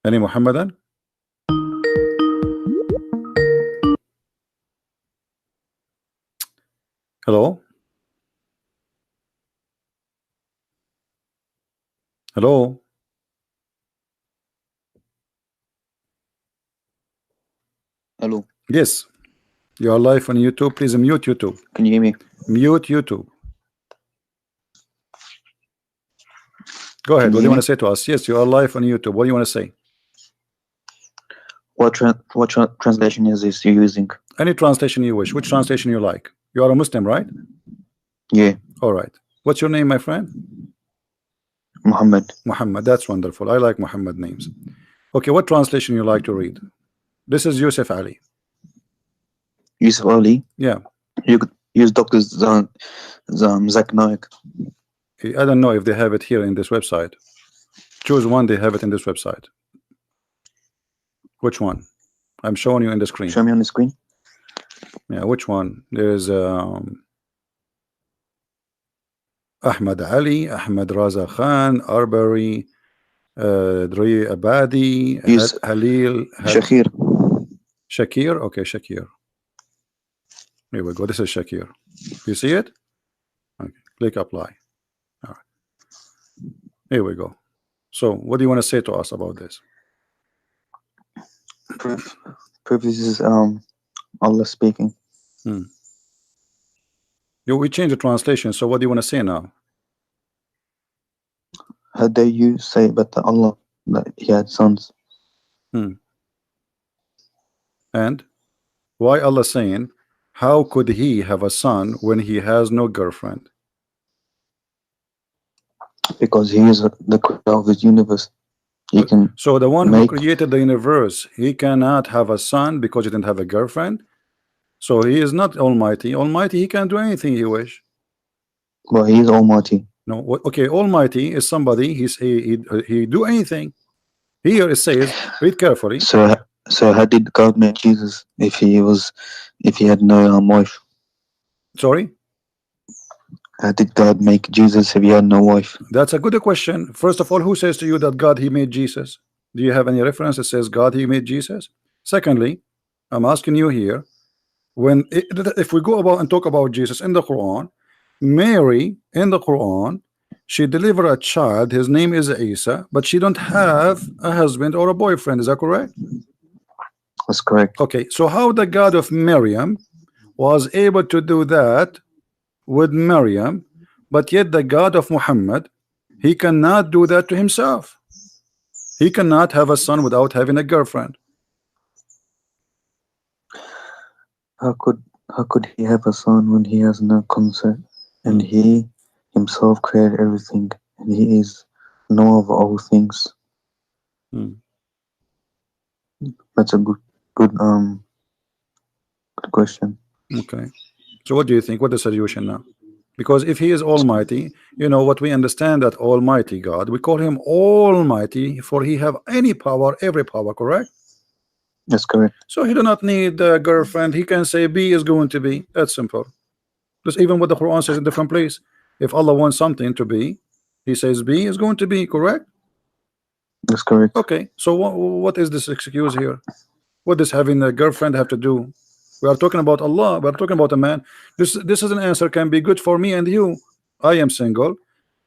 Any Muhammadan? Hello? Hello? Hello. Yes. You are live on YouTube. Please mute YouTube. Can you hear me? Mute YouTube. Go ahead. Can What do you you hear want me? to say to us? Yes, you are live on YouTube. What do you want to say? What translation is this you're using? Any translation you wish. Which translation you like? You are a Muslim, right? Yeah, All right. What's your name, my friend? Muhammad. Muhammad. That's wonderful. I like Muhammad names. Okay, what translation you like to read? This is Yusuf Ali. Yusuf Ali. Yeah. You could use Dr. Zak Naik. I don't know if they have it here in this website. Choose one. They have it in this website. Which one? I'm showing you in the screen. Show me on the screen. Yeah, which one? There's Ahmad Ali, Ahmad Raza Khan, Arbery, Dri Abadi, Use Halil, Shakir. Shakir. Okay, Shakir. Here we go. This is Shakir. You see it? Okay. Click apply. All right. Here we go. So, what do you want to say to us about this? Proof this is Allah speaking. We changed the translation. So, what do you want to say now? How dare you say about Allah that he had sons? And why Allah saying, how could he have a son when he has no girlfriend? Because he is the creator of his universe. He can. So the one who created the universe, he cannot have a son because he didn't have a girlfriend. So he is not Almighty. Almighty, he can do anything he wish. Well, he is Almighty. No, okay. Almighty is somebody. He do anything. Here it says, read carefully. So how did God make Jesus if he had no wife? Sorry. How did God make Jesus if he had no wife? That's a good question. First of all, who says to you that God he made Jesus? Do you have any reference that says God he made Jesus? Secondly, I'm asking you here, if we go about and talk about Jesus in the Quran, Mary in the Quran, she delivered a child, his name is Isa, but she don't have a husband or a boyfriend. Is that correct? That's correct. Okay, so how the God of Miriam was able to do that with Miriam, but yet the God of Muhammad, he cannot do that to himself. He cannot have a son without having a girlfriend. How could he have a son when he has no consent and he himself created everything and he is knower of all things? That's a good question. Okay, so what do you think? What is the solution now? Because if he is Almighty, you know what we understand, that Almighty God, we call him Almighty, for he have any power, every power, correct? That's correct. So he do not need a girlfriend. He can say B is going to be. That's simple. That's even what the Quran says in different place. If Allah wants something to be, he says B is going to be, correct? That's correct. Okay, so what is this excuse here? What does having a girlfriend have to do? We are talking about Allah. We are talking about a man. This is an answer can be good for me and you. I am single.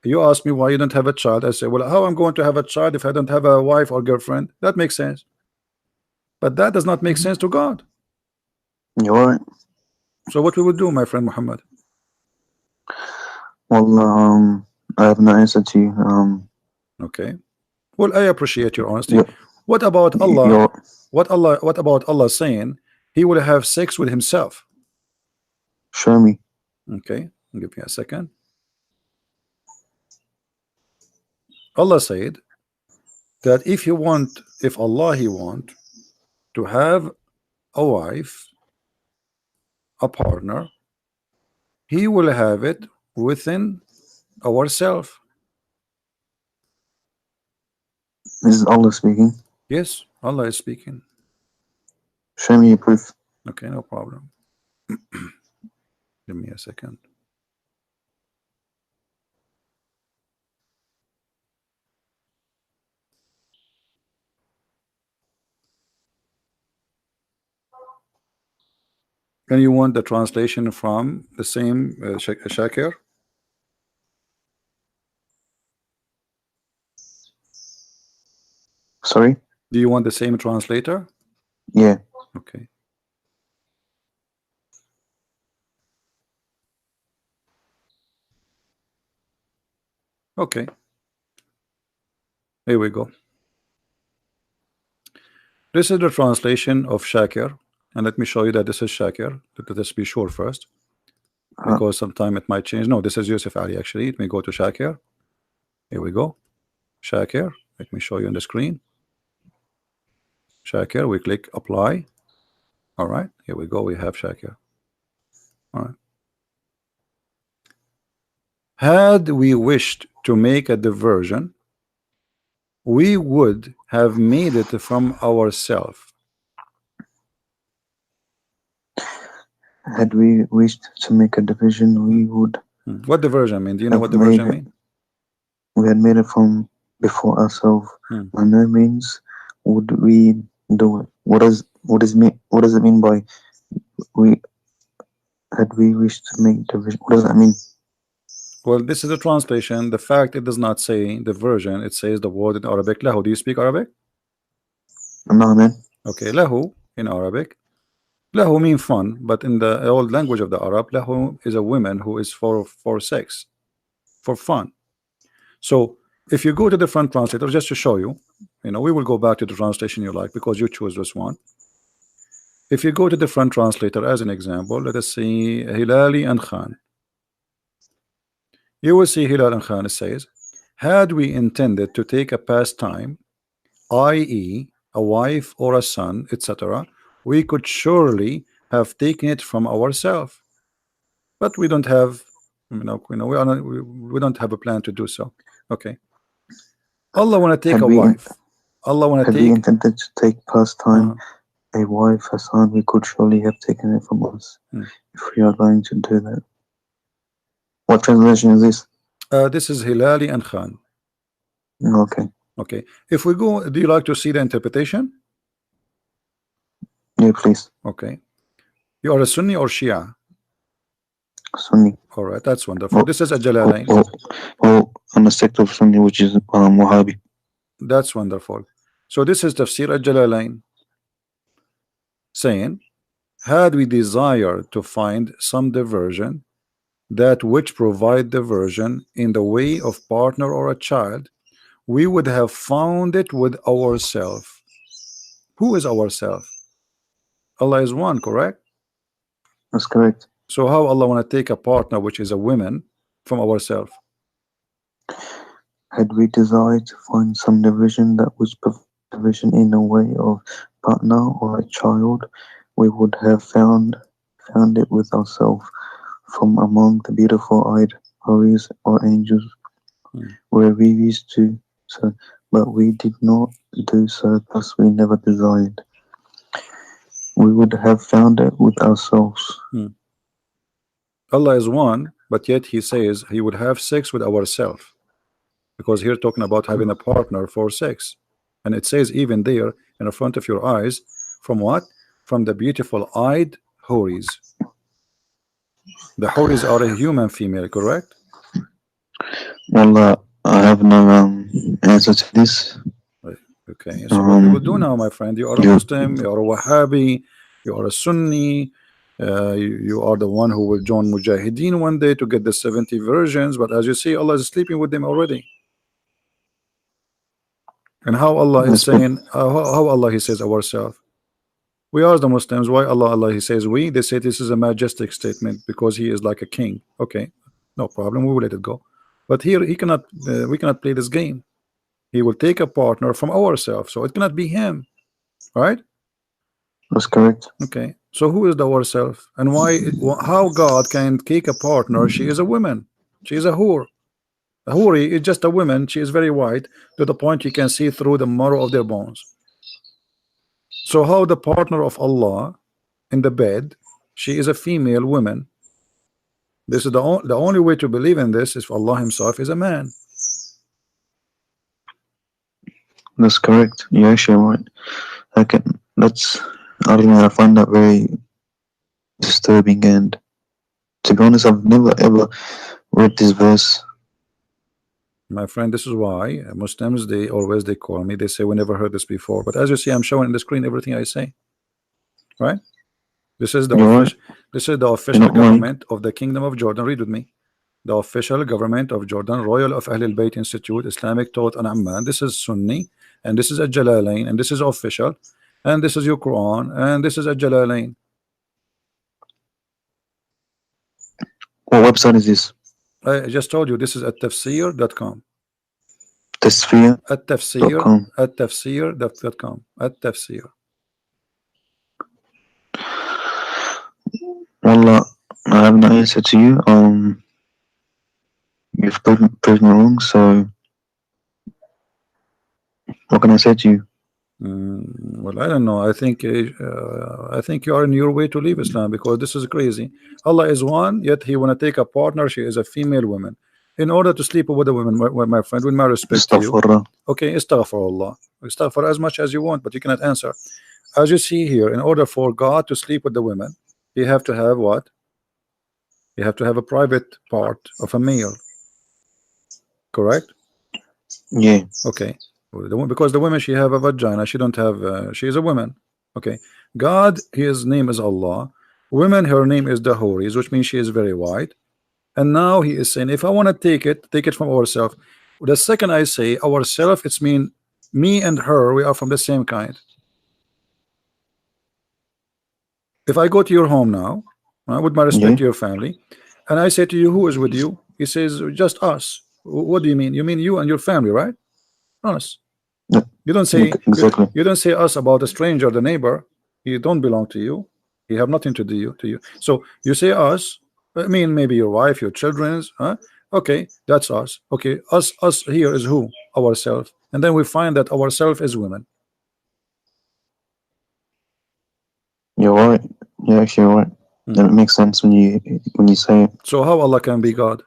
You ask me why you don't have a child. I say, well, how I'm going to have a child if I don't have a wife or girlfriend? That makes sense. But that does not make sense to God. You're right. So what we would do, my friend Muhammad? Well, I have no answer to you. Okay. Well, I appreciate your honesty. Yeah. What about Allah? What about Allah saying he will have sex with himself? Show me. Okay, give me a second. Allah said that if Allah he want to have a wife, a partner, he will have it within ourselves. This is Allah speaking. Yes, Allah is speaking. Show me your proof. Okay, no problem. Give me a second. And you want the translation from the same Shakir? Sorry? Do you want the same translator? Yeah. Okay. Okay. Here we go. This is the translation of Shakir. And let me show you that this is Shakir. Let us be sure first, because sometime it might change. No, this is Yusuf Ali actually. Let me go to Shakir. Here we go. Shakir. Let me show you on the screen. Shakir. We click apply. All right. Here we go. We have Shakir. All right. Had we wished to make a diversion, we would have made it from ourselves. Had we wished to make a division, we would What diversion mean? Do you know what have made diversion it. mean? We had made it from before ourselves. By no means would we do it. What does it mean by we had we wished to make division? What does that mean? Well, this is a translation. The fact it does not say diversion, it says the word in Arabic. Lahu. Do you speak Arabic? No, man. Okay, lahu in Arabic. Lahu mean fun, but in the old language of the Arab, lahu is a woman who is for sex, for fun. So if you go to different translators, just to show you, we will go back to the translation you like because you choose this one. If you go to different translator as an example, let us see Hilali and Khan. You will see Hilal and Khan says, had we intended to take a pastime, i.e. a wife or a son, etc., we could surely have taken it from ourselves. But we don't have, we don't have a plan to do so. Okay. Allah want to take a wife. Allah want to take. Had we intended to take pastime, a wife, a son, we could surely have taken it from us if we are going to do that. What translation is this? This is Hilali and Khan. Okay. Okay. If we go, do you like to see the interpretation? Yeah, please. Okay. You are a Sunni or Shia? Sunni. All right, that's wonderful. This is a Jalalain. On the sect of Sunni, which is Wahhabi. That's wonderful. So this is Tafsir al-Jalalain, saying, had we desired to find some diversion, that which provide diversion in the way of partner or a child, we would have found it with ourselves. Who is ourselves? Allah is one, correct? That's correct. So how Allah want to take a partner which is a woman from ourselves? Had we desired to find some division that was division in a way of partner or a child, we would have found it with ourselves from among the beautiful-eyed houris or angels, where we used to so, but we did not do so, thus we never desired. We would have found it with ourselves. Allah is one, but yet He says He would have sex with ourselves, because here talking about having a partner for sex, and it says even there in the front of your eyes, from what? From the beautiful-eyed houris. The houris are a human female, correct? Well, I have no answer to this. Okay, so what we will do now, my friend, you are a Muslim, you are a Wahhabi, you are a Sunni, you are the one who will join Mujahideen one day to get the 70 versions, but as you see, Allah is sleeping with them already. And how Allah is saying, how Allah He says ourselves. We ask the Muslims, why Allah He says we? They say this is a majestic statement because He is like a king. Okay, no problem, we will let it go. But here He cannot, we cannot play this game. He will take a partner from ourselves, so it cannot be Him, right? That's correct. Okay, so who is the ourself, and why? How God can take a partner? She is a woman. She is a whore. A houri is just a woman. She is very white to the point you can see through the marrow of their bones. So how the partner of Allah in the bed? She is a female woman. This is the only way to believe in this is for Allah Himself is a man. That's correct. You're actually right. I don't know. I find that very disturbing, and to be honest, I've never ever read this verse. My friend, this is why Muslims, they call me, they say we never heard this before. But as you see, I'm showing in the screen everything I say, right? This is the You're right. official, this is the You're official not lying. government of the Kingdom of Jordan. Read with me. The official government of Jordan, Royal of Ahlul Bayt Institute, Islamic Thought and Amman. This is Sunni, and this is a Jalalain, and this is official, and this is your Quran, and this is a Jalalain. What website is this? I just told you this is at tafsir.com. At tafsir, Tafsir.com. at tafsir.com, at tafsir. Wallah, I have no answer to you. You've proved me wrong, so what can I say to you? Well, I don't know. I think you are in your way to leave Islam because this is crazy. Allah is one, yet He wanna take a partner. She is a female woman. In order to sleep with a woman, my friend, with my respect to you, Astaghfirullah. okay, astaghfirullah, astaghfir as much as you want, but you cannot answer. As you see here, in order for God to sleep with the women, you have to have what? You have to have a private part of a male, correct? Yeah. Okay. Because the woman, she have a vagina, she don't have she is a woman. Okay. God, his name is Allah. Women, her name is the Houris, which means she is very white. And now he is saying, if I want to take it from ourselves. The second I say ourself, it's mean me and her, we are from the same kind. If I go to your home now, with my respect Yeah. to your family, and I say to you, who is with you? He says, just us. What do you mean? You mean you and your family, right? Us. Yeah. You don't Yeah, say exactly. you don't say us about a stranger, the neighbor. He don't belong to you. He have nothing to do to you. So you say us. I mean, maybe your wife, your children's. Huh? Okay, that's us. Okay, us here is who? Ourselves. And then we find that ourselves is women. You're right. You're actually right. That makes sense when you say it. So how Allah can be God?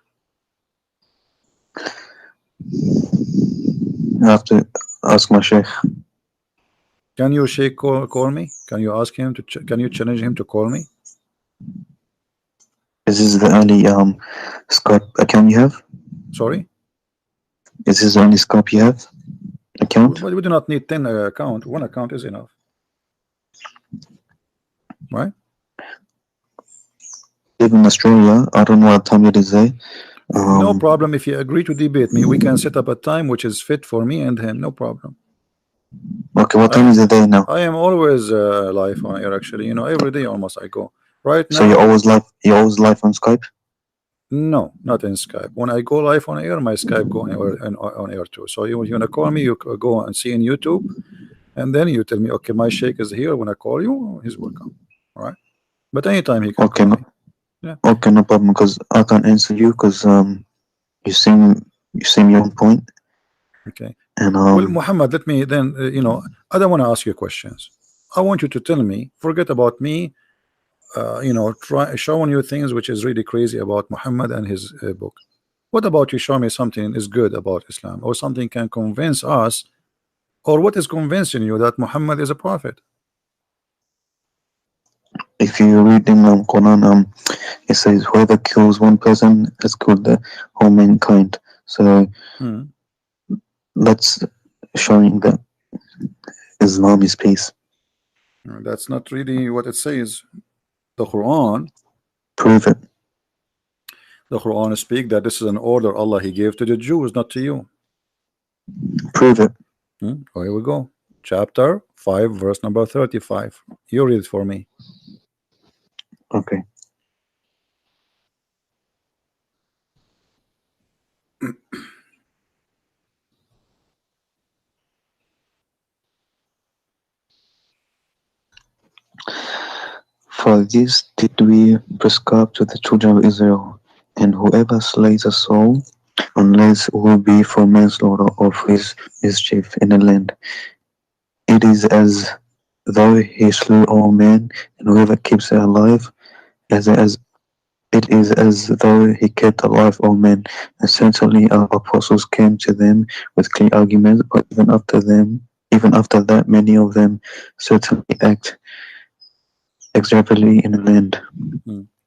I have to ask my sheikh. Can you Sheikh call me? Can you ask him to? Can you challenge him to call me? Is this the only Skype account you have? Sorry. Is this the only Skype you have account? But we do not need 10 account. One account is enough, right? Live in Australia. I don't know what time it is there. No problem. If you agree to debate me, we can set up a time which is fit for me and him. No problem. Okay, what time is it there now? I am always live on air. Actually, every day almost I go. Right now. So you're always live. You're always live on Skype. No, not in Skype. When I go live on air, my Skype go on air too. So you wanna call me, you go and see in YouTube, and then you tell me, okay, my sheikh is here. When I call you, he's welcome. All right. But anytime he can call me. Yeah. Okay, no problem. Because I can't answer you because you seem you're on point. Okay. And well, Muhammad, let me then I don't want to ask you questions. I want you to tell me. Forget about me. Try showing you things which is really crazy about Muhammad and his book. What about you show me something is good about Islam, or something can convince us, or what is convincing you that Muhammad is a prophet? If you read in Quran, it says whoever kills one person has killed the whole mankind. So that's showing that Islam is peace. That's not really what it says. The Quran. Prove it. The Quran speak that this is an order Allah He gave to the Jews, not to you. Prove it. Oh, here we go. Chapter 5, verse number 35. You read it for me. Okay. For this did we prescribe to the children of Israel, and whoever slays a soul, unless it will be for manslaughter or for his mischief in the land, it is as though he slew all men, and whoever keeps it alive, as it is as though he kept alive all men. And certainly our apostles came to them with clear arguments, but even after that, many of them certainly exactly in the land.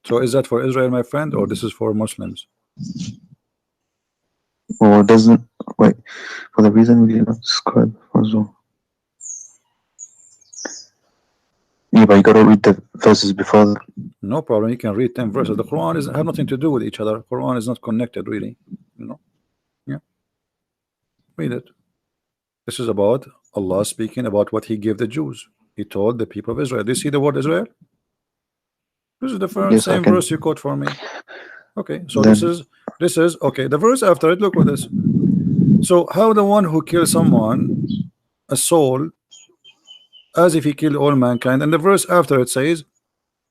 So is that for Israel, my friend, or this is for Muslims? Or doesn't wait for the reason we did not describe as well. Yeah, but you gotta read the verses before that. No problem. You can read 10 verses. The Quran is have nothing to do with each other. Quran is not connected, really. You know. Yeah. Read it. This is about Allah speaking about what He gave the Jews. He told the people of Israel. Do you see the word Israel? This is the first Yes, I same can. verse you quote for me. Okay, so Then this is okay. The verse after it, look at this. So how the one who kills someone, a soul, as if he killed all mankind, and the verse after it says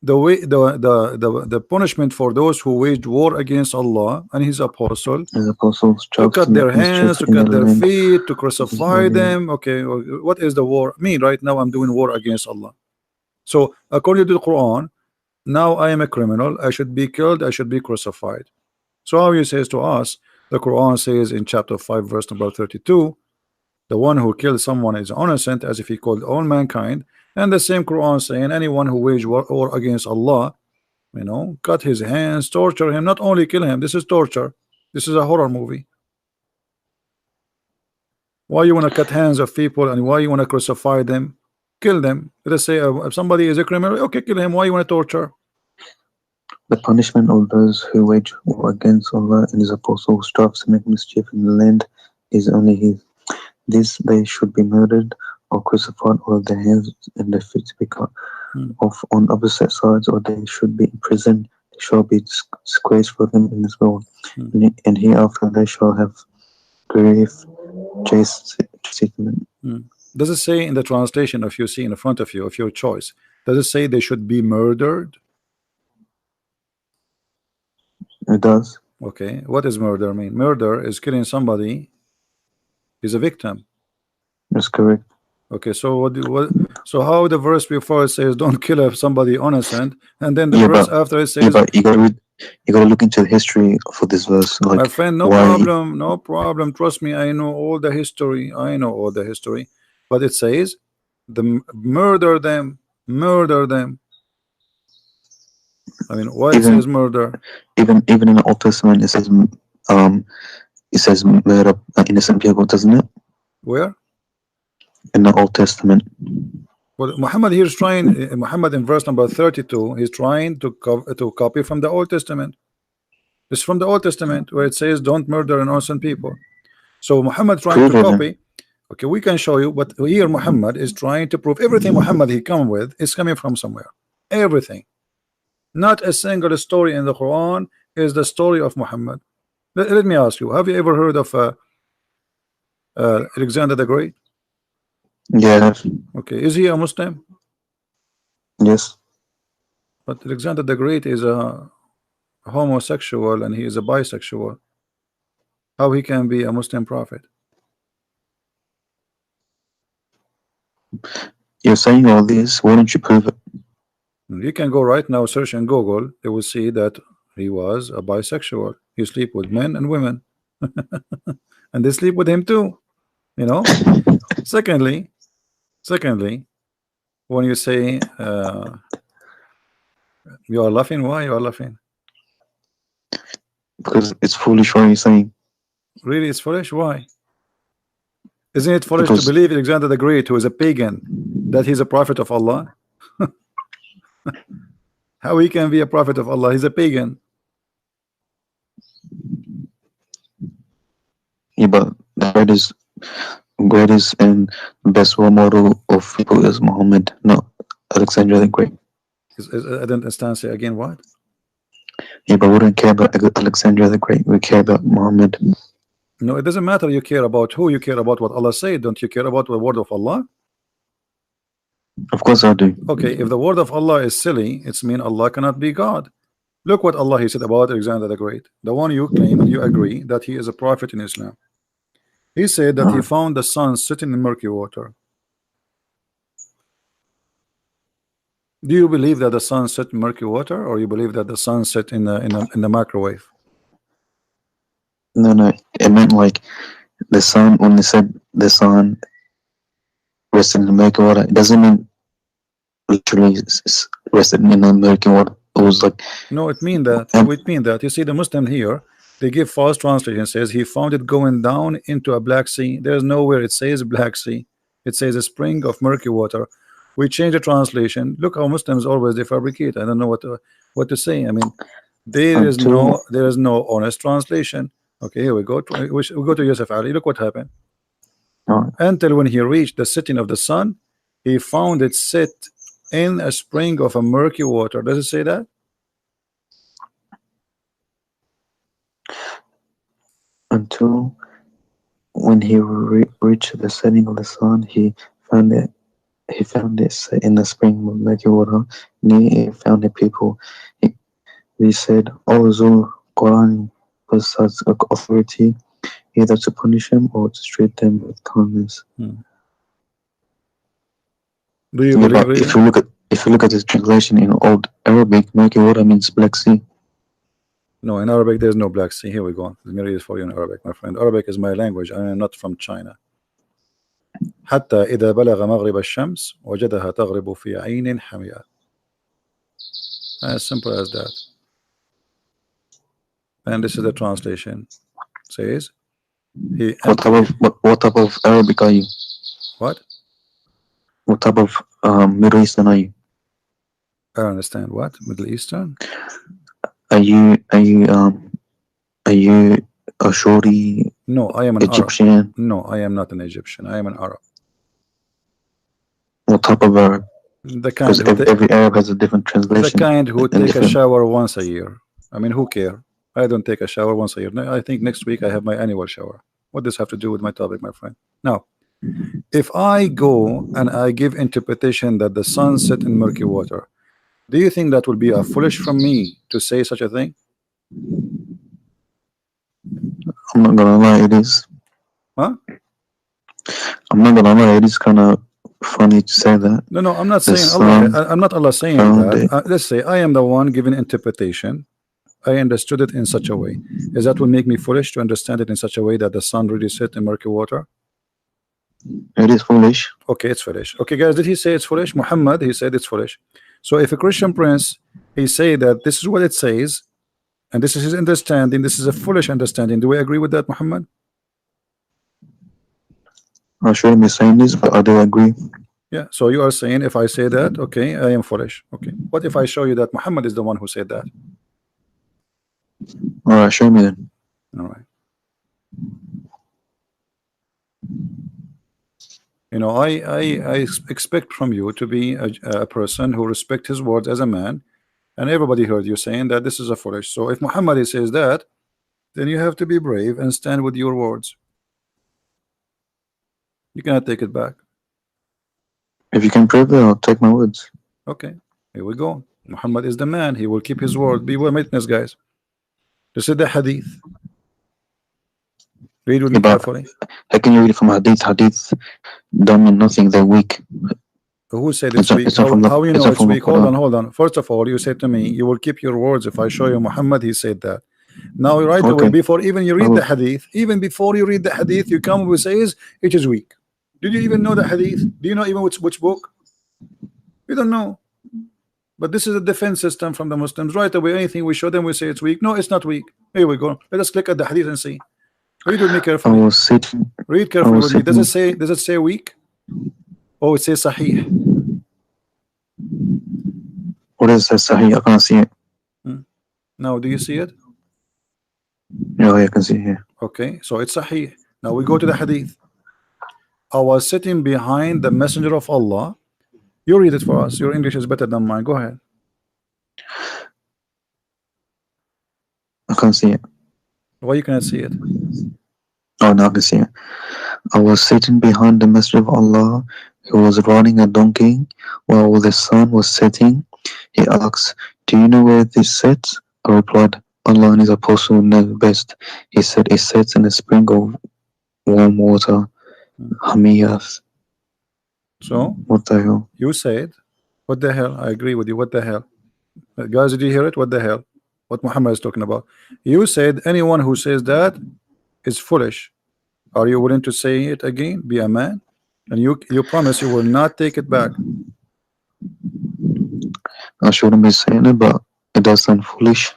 the way the punishment for those who waged war against Allah and His apostle, his apostles to chose to cut their make mischief hands, to in the cut their land feet, to of crucify Israel. them. Okay, what is the war? Me right now, I'm doing war against Allah. So according to the Quran, now I am a criminal. I should be killed. I should be crucified. So how He says to us, the Quran says in chapter 5, verse number 32, the one who kills someone is innocent, as if he killed all mankind. And the same Quran saying anyone who wage war against Allah, you know, cut his hands, torture him, not only kill him. This is torture. This is a horror movie. Why you want to cut hands of people and why you want to crucify them? Kill them. Let's say if somebody is a criminal, okay, kill him. Why you want to torture? The punishment of those who wage war against Allah and His apostles strive to make mischief in the land is only His. This they should be murdered or crucified, or their hands and their feet to be cut off on opposite sides, or they should be imprisoned. They shall be disgrace for them in this world, and hereafter they shall have grave chastisement. Does it say in the translation, if you see in front of you, of your choice, does it say they should be murdered? It does. Okay, what does murder mean? Murder is killing somebody, is a victim. That's correct. Okay, so so how the verse before it says don't kill somebody innocent, and then the Yeah, verse but after it yeah, says, but you gotta look into the history for this verse, my like friend, no why. problem, no problem. Trust me, I know all the history. I know all the history. But it says murder them, murder them. I mean, why it says murder? Even in the Old Testament it says murder innocent people, doesn't it? Where? In the Old Testament. Well, Muhammad here is trying. Muhammad in verse number 32, he's trying to copy from the Old Testament. It's from the Old Testament where it says don't murder innocent people. So Muhammad trying to Prove it then. copy. Okay, we can show you, but here Muhammad is trying to prove everything Muhammad he come with is coming from somewhere. Everything. Not a single story in the Quran is the story of Muhammad. Let me ask you, have you ever heard of Alexander the Great? Yeah. Okay, is he a Muslim? Yes. But Alexander the Great is a homosexual and he is a bisexual. How he can be a Muslim prophet? You're saying all this, why don't you prove it? You can go right now, search in Google, you will see that he was a bisexual. He sleep with men and women. And they sleep with him too, you know. Secondly, when you say you are laughing, why you are laughing? Because it's foolish what you're saying. Really, it's foolish. Why? Isn't it foolish to Because believe Alexander the Great, who is a pagan, that he's a prophet of Allah? How he can be a prophet of Allah? He's a pagan. yeah, but the greatest and best role model of people is Muhammad, not Alexander the Great. I don't understand. Say again, what? Yeah, but we don't care about Alexander the Great. We care about Muhammad. No, it doesn't matter. You care about who. You care about what Allah said. Don't you care about the word of Allah? Of course I do. Okay, if the word of Allah is silly, it's mean Allah cannot be God. Look what Allah he said about Alexander the Great, the one you claim and you agree that he is a prophet in Islam. He said that he found the sun sitting in murky water. Do you believe that the sun set in murky water, or you believe that the sun set in the microwave? No, it meant like the sun. When they said the sun rested in the murky water, it doesn't mean literally rested in the murky water. It was like No, it mean that. um, It mean that. You see, the Muslim here, they give false translation. Says he found it going down into a Black Sea. There's nowhere it says Black Sea. It says a spring of murky water. We change the translation. Look how Muslims always they fabricate. I don't know what to say. I mean, until there is no honest translation. Okay, here we go. We go to Yusuf Ali. Look what happened. Until when he reached the setting of the sun, he found it set in a spring of a murky water. Does it say that? until when he reached the setting of the sun, found it. He found it set in the spring of murky water. Near it, found the people. He said, "O Zul Quran possesses authority, either to punish them or to treat them with kindness." Do you Yeah, believe but really? if you look at this translation in Old Arabic, murky water means Black Sea. No, in Arabic there's no Black Sea. Here we go. Let me read it for you in Arabic, my friend. Arabic is my language. I am not from China. حتى إذا بلغ مغرب الشمس وجدها تغرب في عين حمياء. As simple as that. And this is the translation. Says he What type of Arabic are you? what? What type of Middle Eastern are you? I don't understand what? Middle Eastern? Are you a Shori No, I am an Egyptian? Arab. No, I am not an Egyptian. I am an Arab. What type of Arab? The kind Because every Arab has a different translation. The kind who take a shower once a year. I mean, who care? I don't take a shower once a year. I think next week I have my annual shower. What does this have to do with my topic, my friend? Now, if I go and I give interpretation that the sun set in murky water, do you think that will be a foolish from me to say such a thing? I'm not gonna lie, it is. Huh? I'm not gonna lie, it is kind of funny to say that. No, I'm not saying Allah. I'm not Allah saying that. Let's say I am the one giving interpretation. I understood it in such a way. Is that will make me foolish to understand it in such a way that the sun really set in murky water? It is foolish. Okay, it's foolish. Okay, guys, did he say it's foolish? Muhammad, he said it's foolish. So if a Christian prince, he say that this is what it says, and this is his understanding, this is a foolish understanding. Do we agree with that, Muhammad? I shouldn't be saying this, but I do agree. Yeah, so you are saying if I say that, okay, I am foolish. Okay, what if I show you that Muhammad is the one who said that? All right, show me then. All right. You know, I expect from you to be a person who respect his words as a man, and everybody heard you saying that this is a foolish. So if Muhammad says that, then you have to be brave and stand with your words. You cannot take it back. If you can prove it, I'll take my words. Okay, here we go. Muhammad is the man. He will keep his word. Be witness, guys. This is the hadith. Read with me carefully. How can you read it from hadith? Hadith don't mean nothing. They're weak. Who said it's weak? How you know it's weak? Hold on. First of all, you said to me, you will keep your words. If I show you Muhammad, he said that. Now, right away, before even you read the hadith, even before you read the hadith, you come with says it is weak. Did you even know the hadith? Do you know even which book? You don't know. But this is a defense system from the Muslims. Right away, anything we show them, we say it's weak. No, it's not weak. Here we go. Let us click at the hadith and see. Read with me carefully. Read carefully with me. Does it say weak? Oh, it says sahih. What is that sahih? I can't see it. Now, do you see it? Yeah, I can see it here. Okay, so it's sahih. Now we go to the hadith. I was sitting behind the messenger of Allah. You read it for us. Your English is better than mine. Go ahead. I can't see it. Why you cannot see it? Oh, now I can see it. I was sitting behind the messenger of Allah, who was riding a donkey while the sun was setting. He asked, "Do you know where this sets?" I replied, "Allah and His Apostle know best." He said, "It sets in a spring of warm water, Hamiyas." So what the hell? You said, what the hell? I agree with you. What the hell? Guys, did you hear it? What the hell? What Muhammad is talking about. You said anyone who says that is foolish. Are you willing to say it again? Be a man, and you promise you will not take it back. I shouldn't be saying it, but it does sound foolish.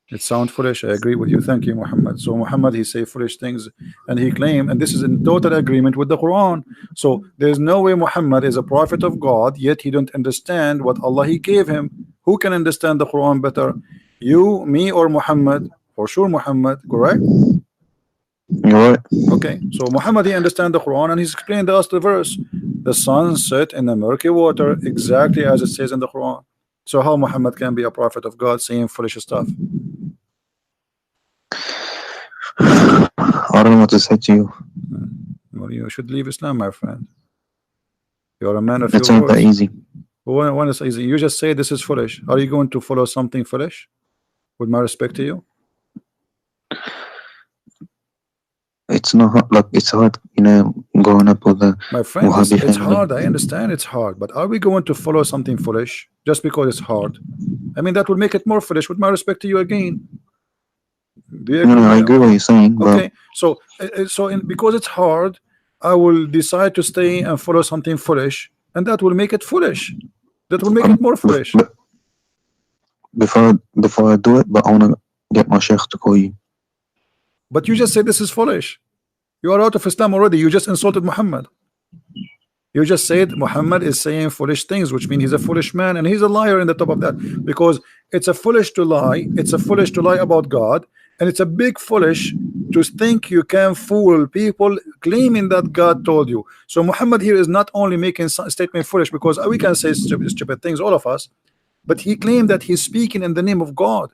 It sounds foolish. I agree with you. Thank you, Muhammad. So Muhammad, he say foolish things, and he claim, and this is in total agreement with the Quran. So there's no way Muhammad is a prophet of God, yet he don't understand what Allah he gave him. Who can understand the Quran better? You, me, or Muhammad? For sure, Muhammad. Correct? You're right. Okay. So Muhammad he understand the Quran, and he's explained to us the verse. The sun set in the murky water, exactly as it says in the Quran. So how Muhammad can be a prophet of God saying foolish stuff? I don't know what to say to you. Well, you should leave Islam, my friend. You're a man of It's your not that words. easy. When it's easy, you just say this is foolish. Are you going to follow something foolish? With my respect to you, It's not hard, like it's hard, growing up with a my friend, Wahhabi it's family. hard. I understand it's hard, but are we going to follow something foolish just because it's hard? I mean, that will make it more foolish. With my respect to you again, do you agree? No, I agree what you're saying, but Okay, so because it's hard, I will decide to stay and follow something foolish, and that will make it foolish. That will make it more foolish. but before I do it, but I wanna get my sheikh to call you. But you just said this is foolish. You are out of Islam already. You just insulted Muhammad. You just said Muhammad is saying foolish things, which means he's a foolish man, and he's a liar in the top of that, because it's a foolish to lie. It's a foolish to lie about God, and it's a big foolish to think you can fool people claiming that God told you. So Muhammad here is not only making statement foolish, because we can say stupid things, all of us, but he claimed that he's speaking in the name of God.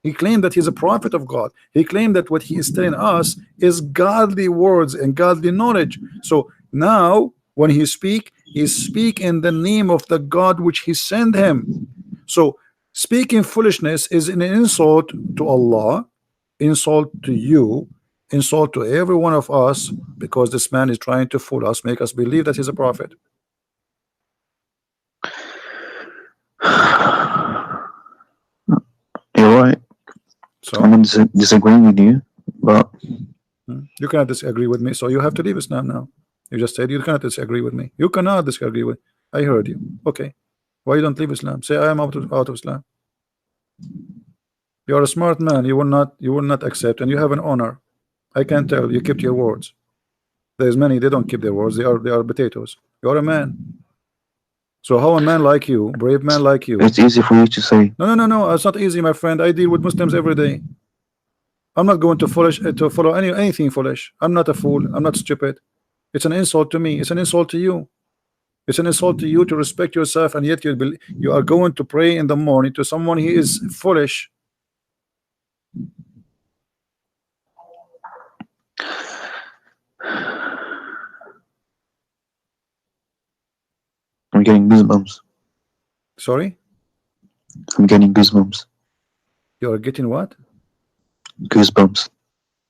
He claimed that he's a prophet of God. He claimed that what he is telling us is godly words and godly knowledge. So now when he speak in the name of the God which he sent him. So speaking foolishness is an insult to Allah, insult to you, insult to every one of us, because this man is trying to fool us, make us believe that he's a prophet. You're right. So I'm not disagreeing with you, but you cannot disagree with me, so you have to leave Islam now. You just said you cannot disagree with me. You cannot disagree with. I heard you. Okay, why you don't leave Islam? Say I am out of Islam. You are a smart man. You will not accept, and you have an honor. I can tell you kept your words. There's many they don't keep their words. They are potatoes. You are a man. So how a man like you, brave man like you? it's easy for you to say. No. It's not easy, my friend. I deal with Muslims every day. I'm not going to follow anything foolish. I'm not a fool. I'm not stupid. It's an insult to me. It's an insult to you. It's an insult to you to respect yourself, and yet you are going to pray in the morning to someone he is foolish. I'm getting goosebumps. Sorry? I'm getting goosebumps. You are getting what? Goosebumps.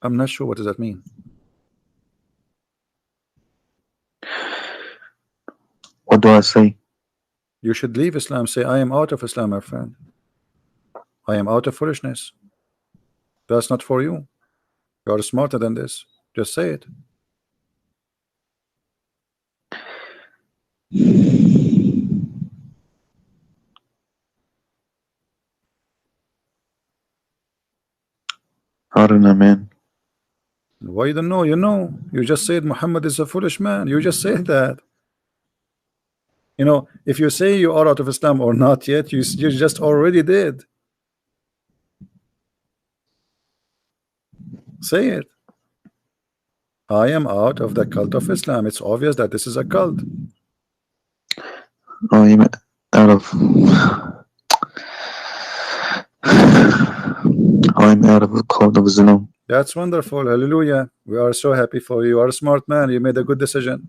I'm not sure what does that mean. What do I say? You should leave Islam. Say I am out of Islam, my friend. I am out of foolishness. That's not for you. You are smarter than this. Just say it. I don't know, man. Why you don't know? You know. You just said Muhammad is a foolish man. You just said that. You know, if you say you are out of Islam or not yet, you just already did. Say it. I am out of the cult of Islam. It's obvious that this is a cult. I'm out of. I'm out of the cult of Islam. That's wonderful. Hallelujah. We are so happy for you. You are a smart man. You made a good decision.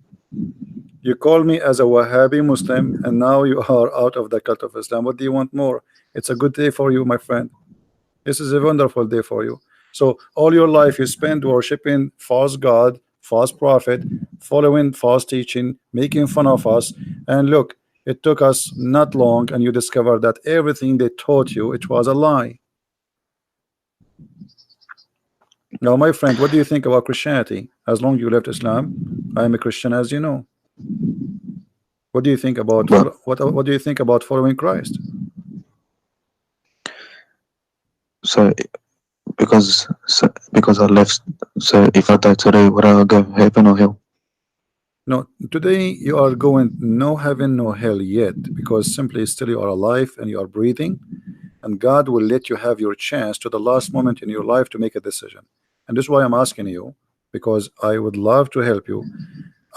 You call me as a Wahhabi Muslim, and now you are out of the cult of Islam. What do you want more? It's a good day for you, my friend. This is a wonderful day for you. So all your life you spend worshiping false God, false prophet, following false teaching, making fun of us, and look, it took us not long, and you discovered that everything they taught you, it was a lie. Now, my friend, what do you think about Christianity? As long as you left Islam, I am a Christian, as you know. What do you think about But what do you think about following Christ? So because I left. So if I die today, would I go heaven or hell? No, today you are going no heaven, no hell yet, because simply still you are alive and you are breathing, and God will let you have your chance to the last moment in your life to make a decision. And this is why I'm asking you, because I would love to help you.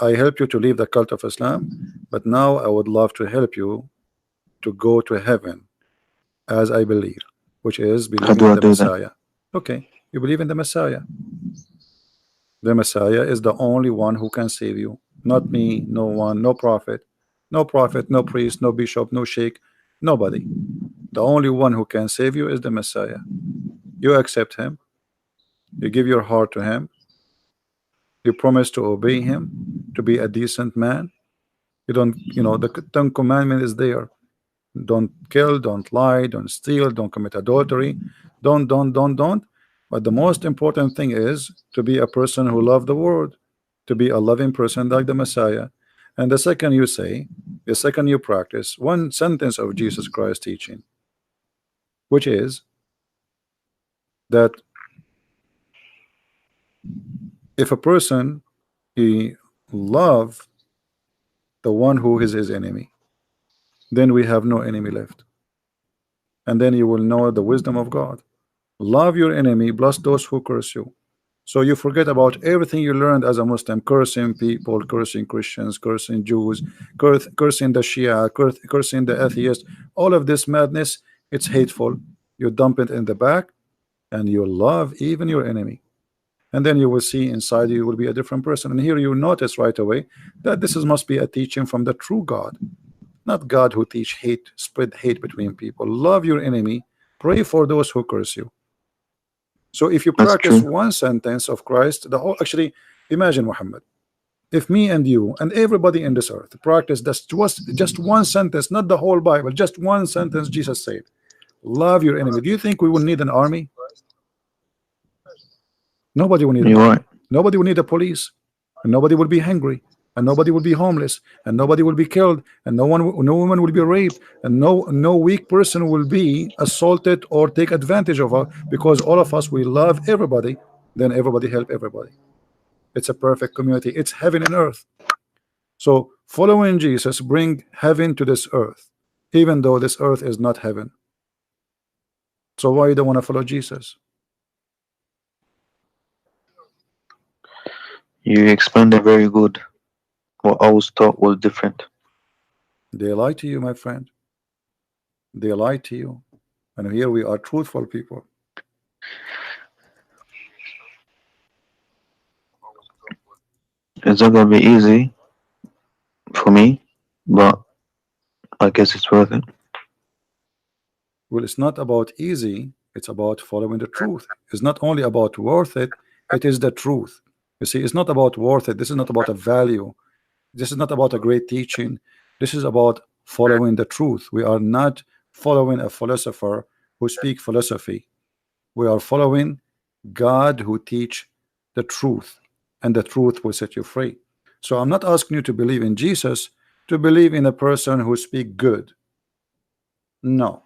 I help you to leave the cult of Islam, but now I would love to help you to go to heaven, as I believe, which is How believing do in I the do that? Messiah. Okay, you believe in the Messiah. The Messiah is the only one who can save you. Not me, no one, no prophet. No prophet, no priest, no bishop, no sheikh, nobody. The only one who can save you is the Messiah. You accept him, you give your heart to him, you promise to obey him, to be a decent man. You don't, the Ten Commandment is there. Don't kill, don't lie, don't steal, don't commit adultery, don't. But the most important thing is to be a person who love the world, to be a loving person like the Messiah. And the second you practice one sentence of Jesus Christ teaching, which is that if a person he love the one who is his enemy, then we have no enemy left. And then you will know the wisdom of God. Love your enemy, bless those who curse you. So you forget about everything you learned as a Muslim, cursing people, cursing Christians, cursing Jews, cursing the Shia, cursing the atheist. All of this madness, it's hateful. You dump it in the back and you love even your enemy. And then you will see inside you will be a different person. And here you notice right away that this must be a teaching from the true God, not God who teach hate, spread hate between people. Love your enemy, pray for those who curse you. So if you That's practice true. one sentence of Christ, the whole actually imagine Muhammad. If me and you and everybody in this earth practice just one sentence, not the whole Bible, just one sentence Jesus said, love your enemy. Do you think we will need an army? Nobody will need an You're right. army. Nobody will need a police. And nobody will be hungry. And nobody will be homeless. And nobody will be killed. And no woman will be raped. And no weak person will be assaulted or take advantage of her, because all of us we love everybody. Then everybody help everybody. It's a perfect community. It's heaven and earth. So following Jesus bring heaven to this earth, even though this earth is not heaven. So why you don't want to follow Jesus? You explained it very good. What I was taught was different. They lie to you, my friend. They lie to you. And here we are truthful people. It's not gonna be easy for me, but I guess it's worth it. Well, it's not about easy, it's about following the truth. It's not only about worth it, it is the truth. You see, it's not about worth it. This is not about a value. This is not about a great teaching. This is about following the truth. We are not following a philosopher who speak philosophy. We are following God who teach the truth, and the truth will set you free. So I'm not asking you to believe in Jesus to believe in a person who speak good. No,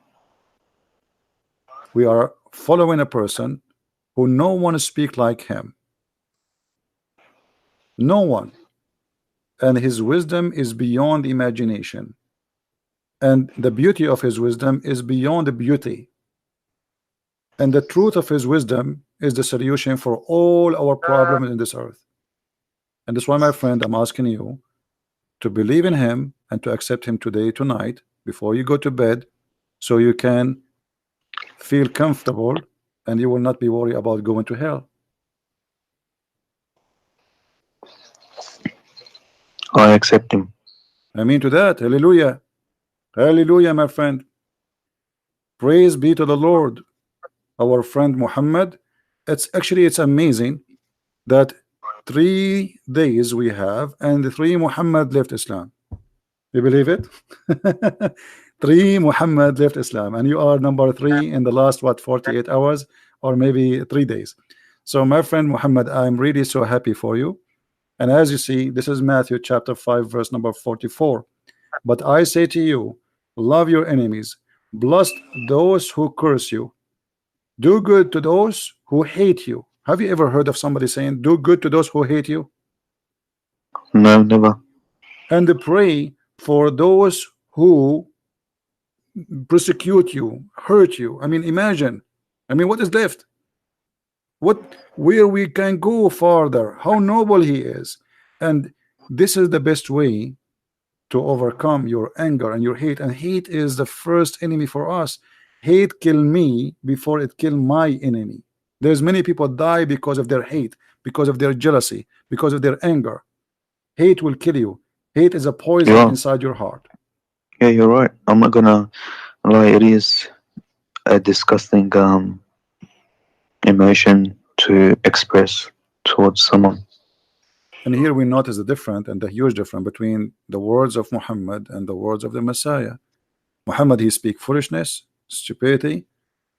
we are following a person who no one speak like him. No one. And his wisdom is beyond imagination. And the beauty of his wisdom is beyond the beauty. And the truth of his wisdom is the solution for all our problems in this earth. And that's why, my friend, I'm asking you to believe in him and to accept him today, tonight, before you go to bed, so you can feel comfortable and you will not be worried about going to hell. I accept him. I mean to that. Hallelujah. Hallelujah, my friend. Praise be to the Lord. Our friend Muhammad. It's amazing that 3 days we have, and the 3 Muhammad left Islam. You believe it? 3 Muhammad left Islam, and you are number 3 in the last 48 hours, or maybe 3 days. So my friend Muhammad, I'm really so happy for you. And as you see, this is Matthew chapter 5 verse number 44. But I say to you, love your enemies, bless those who curse you. Do good to those who hate you. Have you ever heard of somebody saying, do good to those who hate you? No, never. And pray for those who persecute you, hurt you. I mean, imagine. I mean, what is left? What, where we can go farther? How noble he is. And this is the best way to overcome your anger and your hate. And hate is the first enemy for us. Hate kill me before it kill my enemy. There's many people die because of their hate, because of their jealousy, because of their anger. Hate will kill you. Hate is a poison Yeah, inside your heart. yeah, you're right. I'm not gonna lie. It is a disgusting emotion to express towards someone. And here we notice the difference and the huge difference between the words of Muhammad and the words of the Messiah. Muhammad, he speak foolishness, stupidity,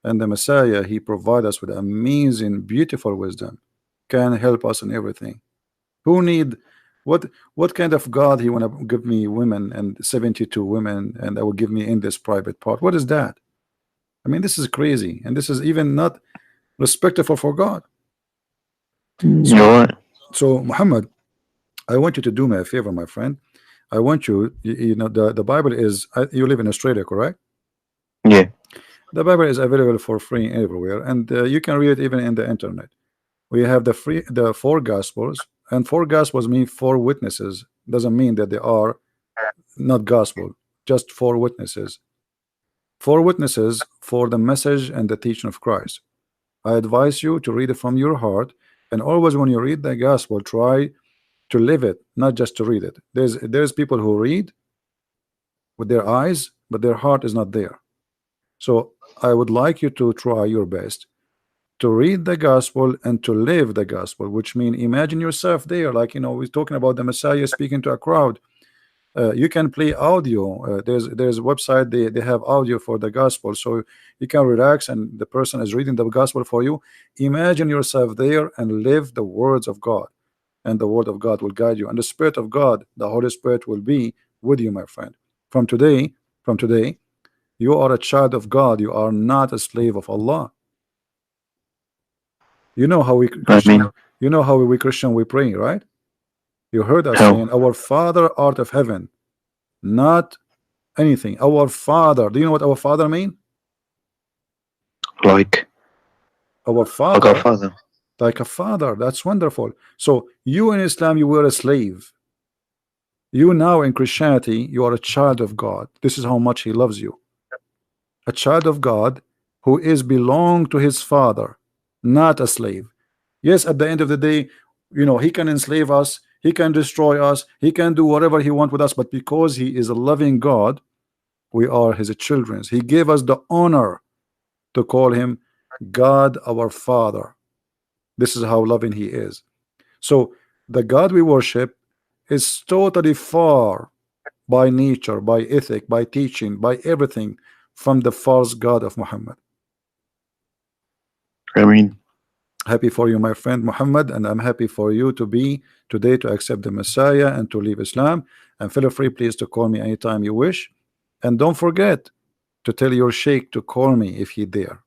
and the Messiah, he provide us with amazing, beautiful wisdom, can help us in everything. Who need what kind of God he want to give me women and 72 women and that will give me in this private part? What is that? I mean, this is crazy, and this is even not respectful for God. You're So, right. Muhammad, I want you to do me a favor, my friend. I want you know, the Bible is, you live in Australia, correct? Yeah. The Bible is available for free everywhere, and you can read it even in the internet. We have the four Gospels, and four Gospels mean four witnesses. Doesn't mean that they are not gospel, just four witnesses. Four witnesses for the message and the teaching of Christ. I advise you to read it from your heart, and always when you read the gospel, try to live it, not just to read it. There's people who read with their eyes, but their heart is not there. So I would like you to try your best to read the gospel and to live the gospel, which means imagine yourself there, like, you know, we're talking about the Messiah speaking to a crowd. You can play audio. There's a website, they have audio for the gospel, so you can relax and the person is reading the gospel for you. Imagine yourself there and live the words of God, and the word of God will guide you, and the Spirit of God, the Holy Spirit, will be with you, my friend. From today, from today, you are a child of God. You are not a slave of Allah. You know how we I Christian, mean, you know how we Christian we pray, right? You heard us hell, saying, "Our Father art of heaven," not anything. Our Father. Do you know what our Father mean? like Our like our Father, father. like a father. That's wonderful. So you in Islam, you were a slave. You now in Christianity, you are a child of God. This is how much He loves you. A child of God who is belong to his Father, not a slave. Yes, at the end of the day, you know, he can enslave us, he can destroy us, he can do whatever he wants with us, but because he is a loving God, we are his children. He gave us the honor to call him God our Father. This is how loving he is. So the God we worship is totally far by nature, by ethic, by teaching, by everything from the false God of Muhammad. I mean, Happy for you, my friend Muhammad, and I'm happy for you to be today to accept the Messiah and to leave Islam. And feel free, please, to call me anytime you wish. And don't forget to tell your sheikh to call me if he dare.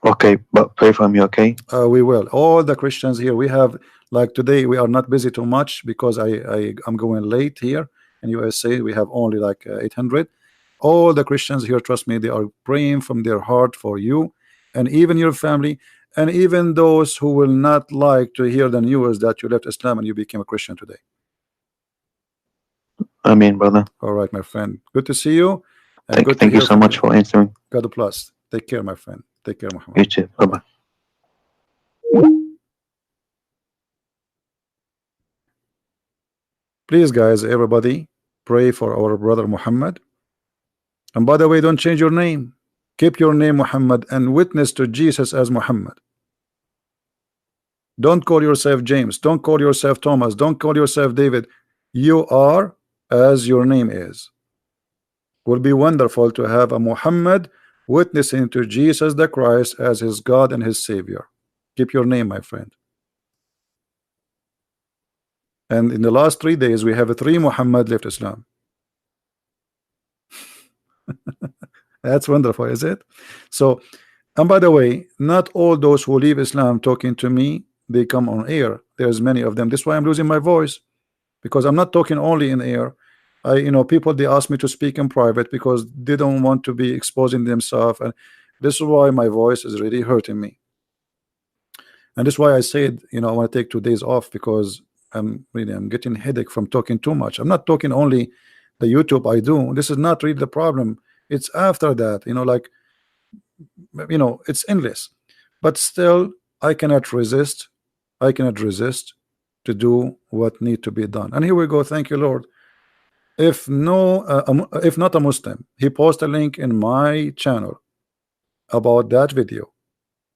okay, but pray for me, okay? We will. All the Christians here, we have, like today, we are not busy too much because I'm going late here in USA. We have only like 800. All the Christians here, trust me, they are praying from their heart for you and even your family, and even those who will not like to hear the news that you left Islam and you became a Christian today. I mean, brother. All right, my friend. Good to see you and good to Thank you hear so from much you. for answering. God bless. Take care, my friend. Take care, Muhammad. You too. Bye bye. Please, guys, everybody, pray for our brother Muhammad. And by the way, don't change your name. Keep your name Muhammad and witness to Jesus as Muhammad. Don't call yourself James. Don't call yourself Thomas. Don't call yourself David. You are as your name is. Will be wonderful to have a Muhammad witnessing to Jesus the Christ as his God and his Savior. Keep your name, my friend. And in the last 3 days, we have three Muhammad left Islam. That's wonderful, is it? So And by the way, not all those who leave Islam talking to me, they come on air. There's many of them. That's why I'm losing my voice, because I'm not talking only in air. People, they ask me to speak in private because they don't want to be exposing themselves, and this is why my voice is really hurting me. And that's why I said, I want to take 2 days off, because I'm getting headache from talking too much. I'm not talking only the YouTube I do. This is not really the problem. It's after that, like, it's endless. But still, I cannot resist. I cannot resist to do what need to be done. And here we go. Thank you, Lord. If no, if not a Muslim, he post a link in my channel about that video,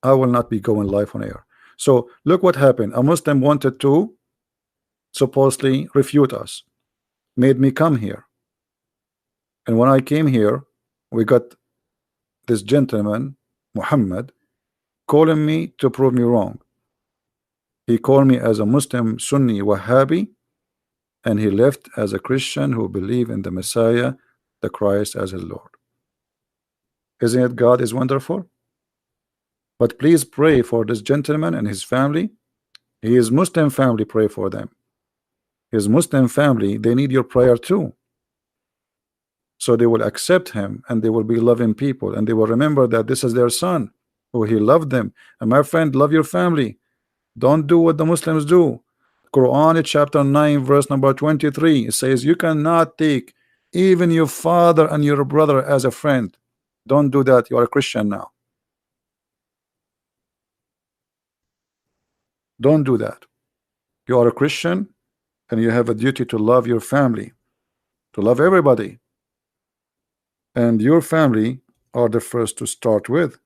I will not be going live on air. So look what happened. A Muslim wanted to supposedly refute us, made me come here. And when I came here, we got this gentleman, Muhammad, calling me to prove me wrong. He called me as a Muslim Sunni Wahhabi, and he left as a Christian who believe in the Messiah, the Christ, as his Lord. Isn't it God is wonderful? But please pray for this gentleman and his family. His Muslim family, pray for them. His Muslim family, they need your prayer too. So they will accept him, and they will be loving people, and they will remember that this is their son, who he loved them. And my friend, love your family. Don't do what the Muslims do. Quran chapter 9 verse number 23, it says you cannot take even your father and your brother as a friend. Don't do that. You are a Christian now. Don't do that. You are a Christian, and you have a duty to love your family, to love everybody, and your family are the first to start with.